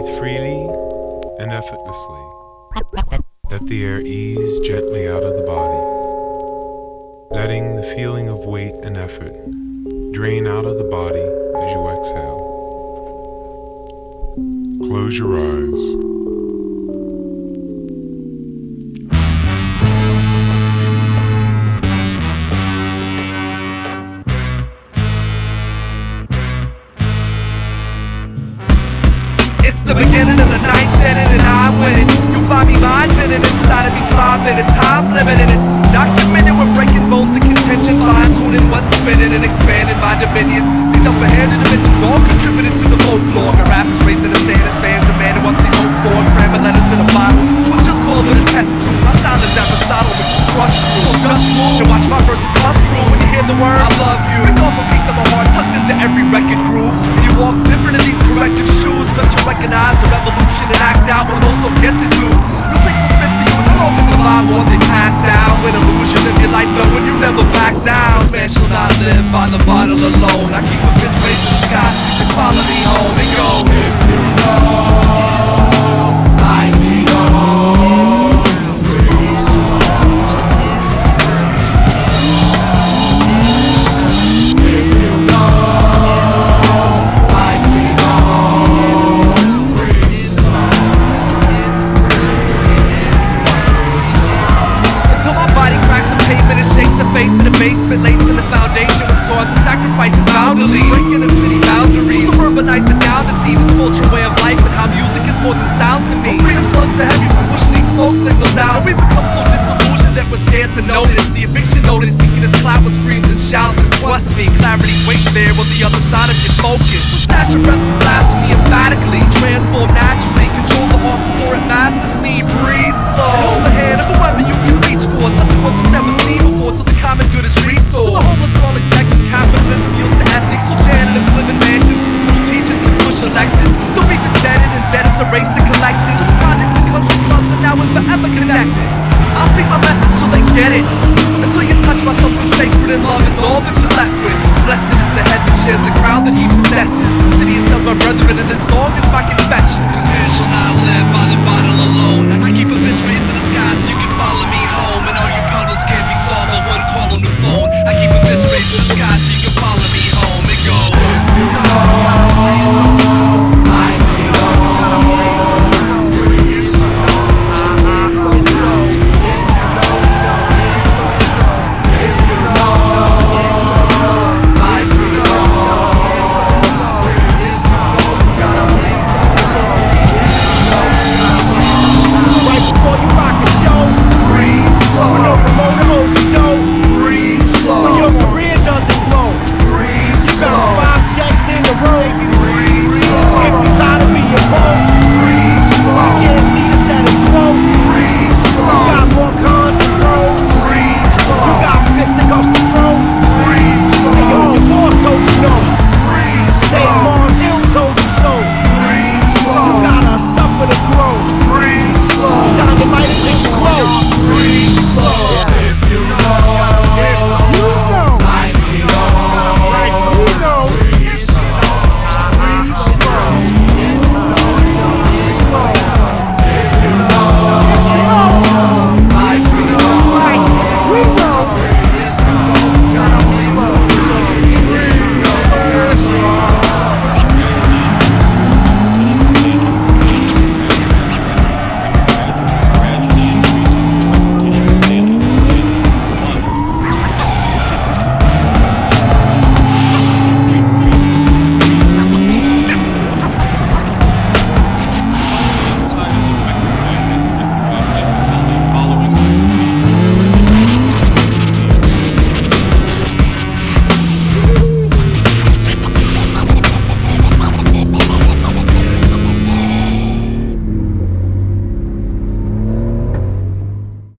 Breathe freely and effortlessly. Let the air ease gently out of the body, letting the feeling of weight and effort drain out of the body as you exhale. Close your eyes. The beginning of the night, inning and I'm winning. You find me mind-bending inside of each 5 minute time limit, and it's documented. We're breaking bones and contention, fine-tuning what's spinning and expanding my dominion. These upper-handed dimensions all contributing to the folklore. Got rappers raising the standards, fans demanding what they hope for. Cramming letters in a bottle, we'll just call it a test tube. My style is Aristotle, which is crushed through. So just move and watch my verses come through. When you hear the word I love you, pick off a piece of my heart tucked into every record groove. And you walk different in these corrective shoes, but you recognize the revolution and act out when most don't get to do. You'll take what's meant for you and you'll always survive more than pass down. With illusion of your life knowing you never back down. Man shall not live by the bottle alone. I keep a fist raised to the sky, seek the quality home and go. If you know, I need home. Breathe slow. If you know, I need home. Breathe slow. Until my body cracks the pavement and shakes the face in the basement, lacing the foundation with scars and sacrifices boundary, breaking the city boundaries. Suburbanites are down to see this culture way of life and how music is more than sound to me. Freedom's lungs are heavy from pushing these smoke signals out. We become so disillusioned that we're scared to notice the eviction notice, seeking this cloud with screams and shouts. And trust me, clarity's waiting there on the other side of your focus. So snatch your breath and blasphemy emphatically, transform naturally, control the heart before it masters me. Breathe slow, hold the hand of whoever you can reach for, touching what you've never seen before, till the common good is restored. To the homeless and all execs and capitalism yields to ethics. So janitors live in mansions, and school teachers can push a Lexus. The beef is dead and indebted to race to collect it. To the projects and country clubs and now we're forever connected. I'll speak my message till they get it, until you touch by something sacred and love is all that you're left with. Blessed is the head that shares the crown that he possesses. City tells my brethren, and this song is my confession. 'Cause man shall not live by the bottle alone. I keep a mystery